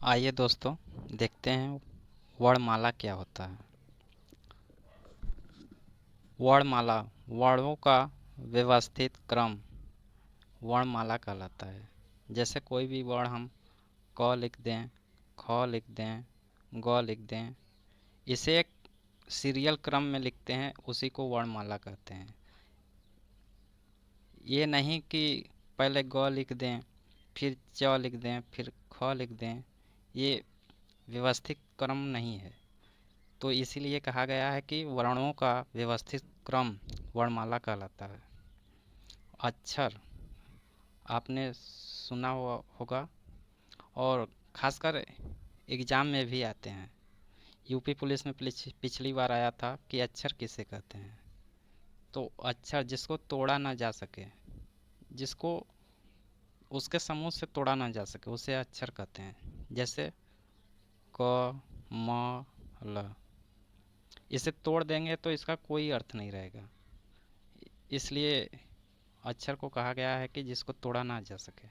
आइए दोस्तों, देखते हैं वर्णमाला क्या होता है। वर्णमाला वर्णों का व्यवस्थित क्रम वर्णमाला कहलाता है। जैसे कोई भी वर्ण हम क लिख दें, ख लिख दें, ग लिख दें, इसे एक सीरियल क्रम में लिखते हैं, उसी को वर्णमाला कहते हैं। ये नहीं कि पहले ग लिख दें, फिर च लिख दें, फिर ख लिख दें। ये व्यवस्थित क्रम नहीं है। तो इसीलिए कहा गया है कि वर्णों का व्यवस्थित क्रम वर्णमाला कहलाता है। अक्षर आपने सुना हुआ होगा और खासकर एग्जाम में भी आते हैं। यूपी पुलिस में पिछली बार आया था कि अक्षर किसे कहते हैं। तो अक्षर जिसको तोड़ा ना जा सके, जिसको उसके समूह से तोड़ा ना जा सके, उसे अक्षर कहते हैं। जैसे क म ल, इसे तोड़ देंगे तो इसका कोई अर्थ नहीं रहेगा। इसलिए अक्षर को कहा गया है कि जिसको तोड़ा ना जा सके,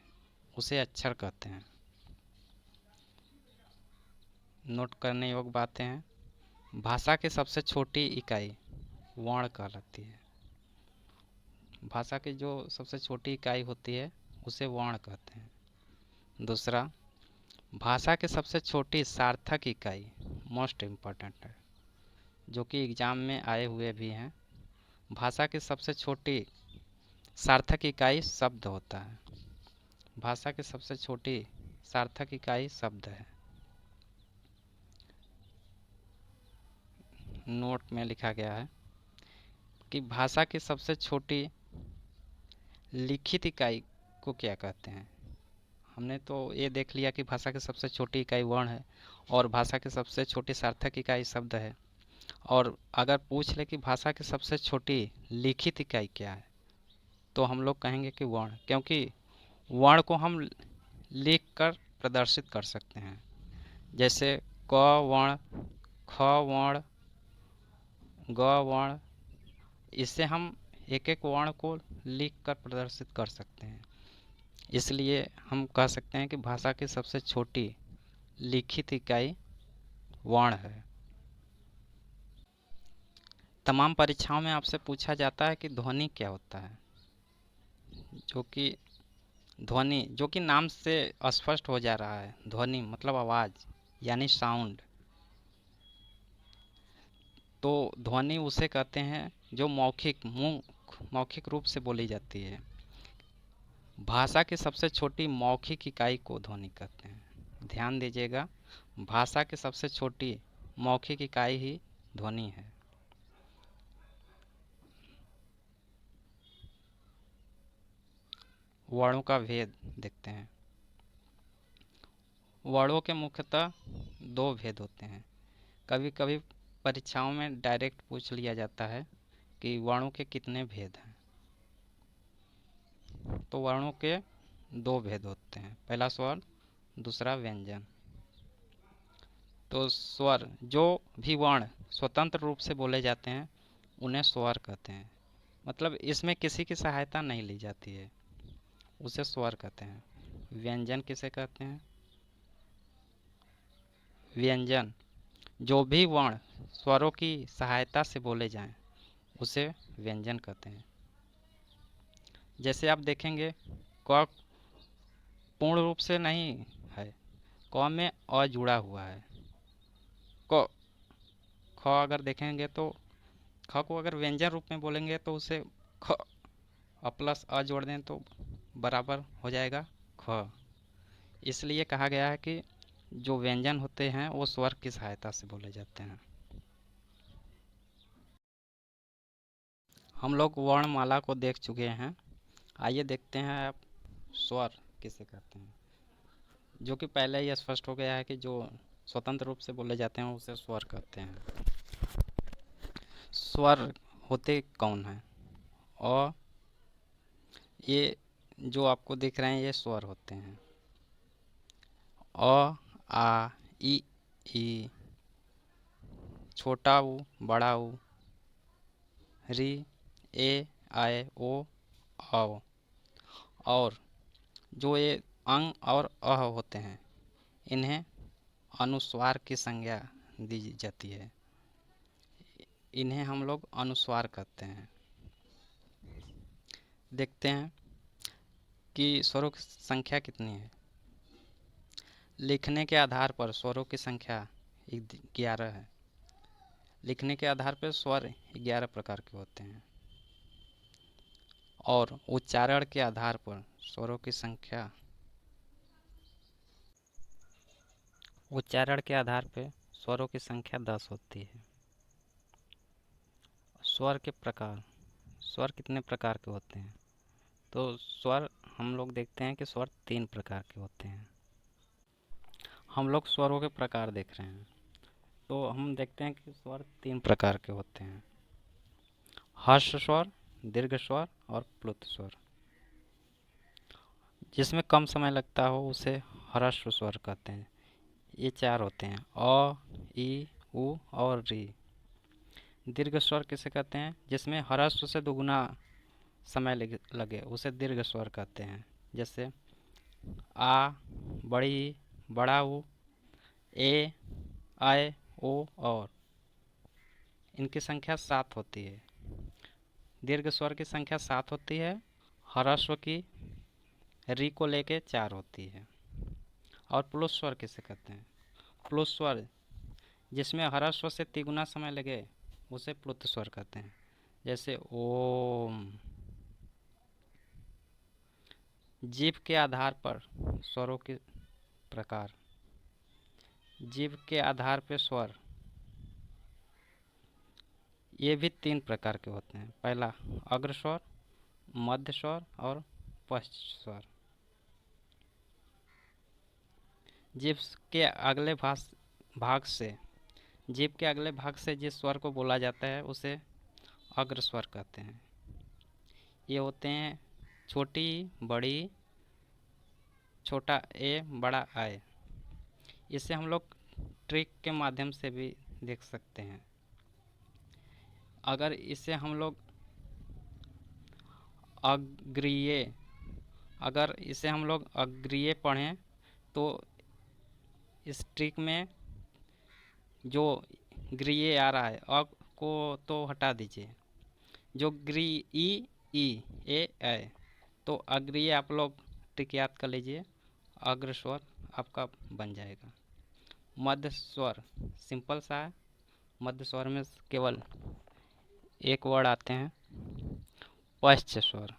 उसे अक्षर कहते हैं। नोट करने योग्य बातें हैं। भाषा की सबसे छोटी इकाई वर्ण कहलाती है। भाषा की जो सबसे छोटी इकाई होती है उसे वर्ण कहते हैं। दूसरा, भाषा की सबसे छोटी सार्थक इकाई मोस्ट इम्पोर्टेंट है, जो कि एग्जाम में आए हुए भी हैं। भाषा की सबसे छोटी सार्थक इकाई शब्द होता है। भाषा की सबसे छोटी सार्थक इकाई शब्द है। नोट में लिखा गया है कि भाषा की सबसे छोटी लिखित इकाई को क्या कहते हैं। हमने तो ये देख लिया कि भाषा की सबसे छोटी इकाई वर्ण है और भाषा की सबसे छोटी सार्थक इकाई शब्द है। और अगर पूछ ले कि भाषा की सबसे छोटी लिखित इकाई क्या है, तो हम लोग कहेंगे कि वर्ण, क्योंकि वर्ण को हम लिख कर प्रदर्शित कर सकते हैं। जैसे क वर्ण, ख वर्ण, ग वर्ण, इससे हम एक एक वर्ण को लिख कर प्रदर्शित कर सकते हैं। इसलिए हम कह सकते हैं कि भाषा की सबसे छोटी लिखित इकाई वर्ण है। तमाम परीक्षाओं में आपसे पूछा जाता है कि ध्वनि क्या होता है, जो कि ध्वनि, जो कि नाम से स्पष्ट हो जा रहा है। ध्वनि मतलब आवाज़ यानी साउंड। तो ध्वनि उसे कहते हैं जो मौखिक रूप से बोली जाती है। भाषा की सबसे छोटी मौखिक इकाई को ध्वनि कहते हैं। ध्यान दीजिएगा, भाषा की सबसे छोटी मौखिक इकाई ही ध्वनि है। वर्णों का भेद देखते हैं। वर्णों के मुख्यतः दो भेद होते हैं। कभी कभी परीक्षाओं में डायरेक्ट पूछ लिया जाता है कि वर्णों के कितने भेद हैं। तो वर्णों के दो भेद होते हैं, पहला स्वर, दूसरा व्यंजन। तो स्वर, जो भी वर्ण स्वतंत्र रूप से बोले जाते हैं उन्हें स्वर कहते हैं। मतलब इसमें किसी की सहायता नहीं ली जाती है, उसे स्वर कहते हैं। व्यंजन किसे कहते हैं? व्यंजन, जो भी वर्ण स्वरों की सहायता से बोले जाएं उसे व्यंजन कहते हैं। जैसे आप देखेंगे, क पूर्ण रूप से नहीं है, क में अ जुड़ा हुआ है। क ख अगर देखेंगे तो ख को अगर व्यंजन रूप में बोलेंगे तो उसे ख प्लस अ जोड़ दें तो बराबर हो जाएगा ख। इसलिए कहा गया है कि जो व्यंजन होते हैं वो स्वर की सहायता से बोले जाते हैं। हम लोग वर्णमाला को देख चुके हैं। आइए देखते हैं आप स्वर किसे कहते हैं, जो कि पहले ही स्पष्ट हो गया है कि जो स्वतंत्र रूप से बोले जाते हैं उसे स्वर कहते हैं। स्वर होते कौन हैं? और ये जो आपको दिख रहे हैं ये स्वर होते हैं। अ, आ, ई, छोटा ऊ, बड़ा ऊ, री, ए, आए, ओ, औ। और जो ये अंग और अह होते हैं, इन्हें अनुस्वार की संज्ञा दी जाती है। इन्हें हम लोग अनुस्वार कहते हैं। देखते हैं कि स्वरों की संख्या कितनी है। लिखने के आधार पर स्वरों की संख्या 11 है। लिखने के आधार पर स्वर 11 प्रकार के होते हैं और उच्चारण के आधार पर स्वरों की संख्या उच्चारण के आधार पर स्वरों की संख्या 10 होती है। स्वर के प्रकार, स्वर कितने प्रकार के होते हैं? तो स्वर हम लोग देखते हैं कि स्वर 3 प्रकार के होते हैं। हम लोग स्वरों के प्रकार देख रहे हैं, तो हम देखते हैं कि स्वर 3 प्रकार के होते हैं: हर्ष स्वर, दीर्घ स्वर और प्लुत स्वर। जिसमें कम समय लगता हो उसे ह्रस्व स्वर कहते हैं। ये 4 होते हैं: अ, ई, उ और री। दीर्घ स्वर किसे कहते हैं? जिसमें ह्रस्व से दुगुना समय लगे उसे दीर्घ स्वर कहते हैं। जैसे आ, बड़ी, बड़ा ऊ, ए, आए, ओ और। इनकी संख्या 7 होती है। दीर्घ स्वर की संख्या 7 होती है। ह्रस्व की री को लेके 4 होती है। और प्लुत स्वर किसे कहते हैं? प्लुत स्वर जिसमें ह्रस्व से तिगुना समय लगे उसे प्लुत स्वर कहते हैं। जैसे ओम। जीभ के आधार पर स्वरों के प्रकार। जीभ के आधार पर स्वर ये भी 3 प्रकार के होते हैं। पहला अग्र स्वर, मध्य स्वर और पश्च स्वर। जीभ के अगले भाग से जीभ के अगले भाग से जिस स्वर को बोला जाता है उसे अग्र स्वर कहते हैं। ये होते हैं छोटी, बड़ी, छोटा ए, बड़ा आए। इसे हम लोग ट्रिक के माध्यम से भी देख सकते हैं। अगर इसे हम लोग अग्रीय अगर इसे हम लोग अग्रीय पढ़ें तो इस ट्रिक में जो ग्रीय आ रहा है अ को तो हटा दीजिए, जो ग्री ई ए तो अग्रीय आप लोग ट्रिक याद कर लीजिए, अग्र स्वर आपका बन जाएगा। मध्य स्वर सिंपल सा है। मध्य स्वर में केवल एक वर्ड आते हैं। पश्च स्वर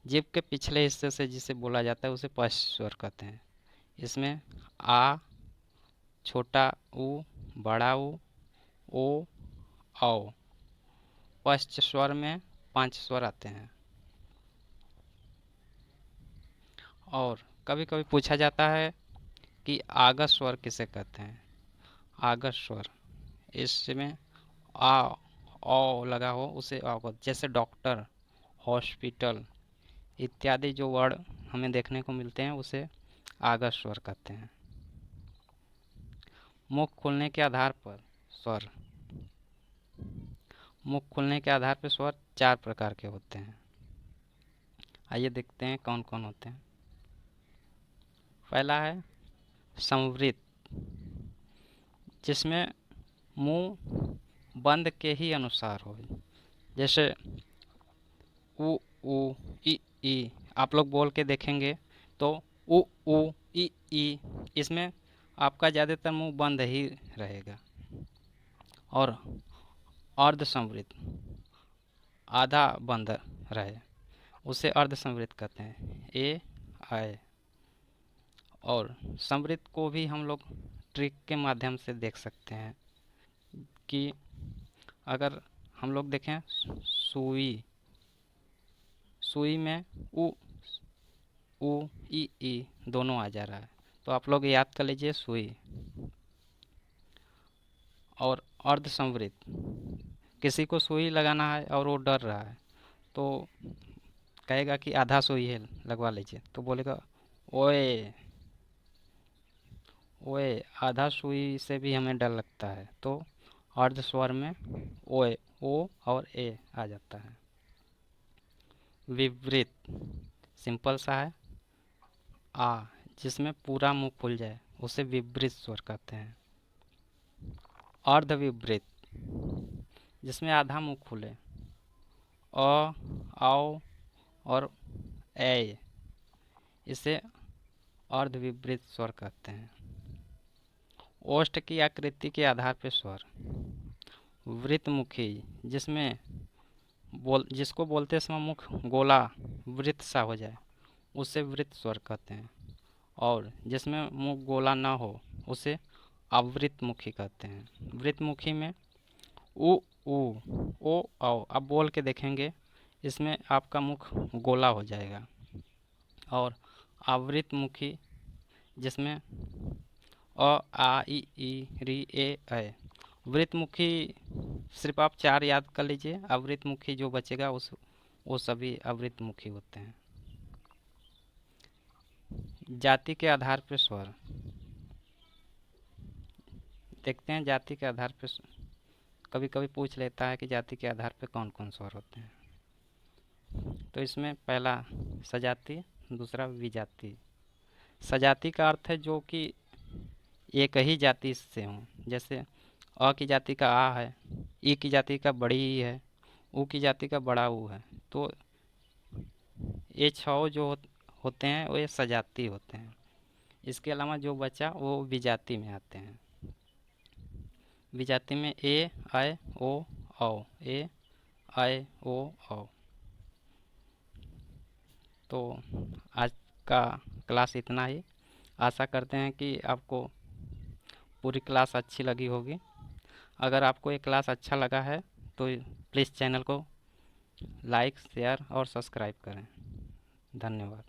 जीभ के पिछले हिस्से से जिसे बोला जाता है उसे पश्च स्वर कहते हैं। इसमें आ, छोटा ऊ, बड़ा ऊ, ओ, औ। पश्च स्वर में 5 स्वर आते हैं। और कभी कभी पूछा जाता है कि आगस स्वर किसे कहते हैं? आगस स्वर इसमें आ, औ लगा हो उसे अवगत, जैसे डॉक्टर, हॉस्पिटल इत्यादि जो वर्ड हमें देखने को मिलते हैं उसे आगस स्वर कहते हैं। मुख खुलने के आधार पर स्वर। मुख खुलने के आधार पर स्वर 4 प्रकार के होते हैं। आइए देखते हैं कौन कौन होते हैं। पहला है संवृत, जिसमें मुंह बंद के ही अनुसार हो। जैसे उ ई आप लोग बोल के देखेंगे तो उ ई इसमें आपका ज़्यादातर मुंह बंद ही रहेगा। और अर्ध संवृत आधा बंद रहे उसे अर्ध संवृत कहते हैं। ए, आए। और संवृत को भी हम लोग ट्रिक के माध्यम से देख सकते हैं कि अगर हम लोग देखें सुई, सुई में उ ई दोनों आ जा रहा है तो आप लोग याद कर लीजिए सुई। और अर्ध संवृत किसी को सुई लगाना है और वो डर रहा है तो कहेगा कि आधा सुई है लगवा लीजिए, तो बोलेगा ओए ओए, आधा सुई से भी हमें डर लगता है, तो अर्ध स्वर में ओए, ओ और ए आ जाता है। विवृत सिंपल सा है। आ, जिसमें पूरा मुंह खुल जाए उसे विपरीत स्वर कहते हैं। अर्धविपरीत, जिसमें आधा मुंह खुले, अ, आओ और ए, इसे अर्धविपरीत स्वर कहते हैं। ओष्ठ की आकृति के आधार पर स्वर। वृत्तमुखी, जिसको बोलते समय मुख गोला वृत्त सा हो जाए, उसे वृत्त स्वर कहते हैं। और जिसमें मुख गोला ना हो, उसे अवृतमुखी कहते हैं। वृत्तमुखी में उ, ऊ, ओ, औ, अब बोल के देखेंगे, इसमें आपका मुख गोला हो जाएगा। और आवृतमुखी, जिसमें अ, आ, ई, री, ए। वृत्तमुखी सिर्फ आप 4 याद कर लीजिए, अवृतमुखी जो बचेगा वो सभी अवृतमुखी होते हैं। जाति के आधार पर स्वर देखते हैं। जाति के आधार पर कभी कभी पूछ लेता है कि जाति के आधार पर कौन कौन स्वर होते हैं। तो इसमें पहला सजाति, दूसरा विजाति। सजाति का अर्थ है जो कि एक ही जाति से हों। जैसे अ की जाति का आ है, ई की जाति का बड़ी ई है, ऊ की जाति का बड़ा ऊ है। तो ये 6 जो होते हैं वो ये सजाति होते हैं। इसके अलावा जो बचा वो विजाति में आते हैं। विजाति में ए, ऐ, ओ, औ, ए, ऐ, ओ, औ। तो आज का क्लास इतना ही। आशा करते हैं कि आपको पूरी क्लास अच्छी लगी होगी। अगर आपको ये क्लास अच्छा लगा है तो प्लीज़ चैनल को लाइक, शेयर और सब्सक्राइब करें। धन्यवाद।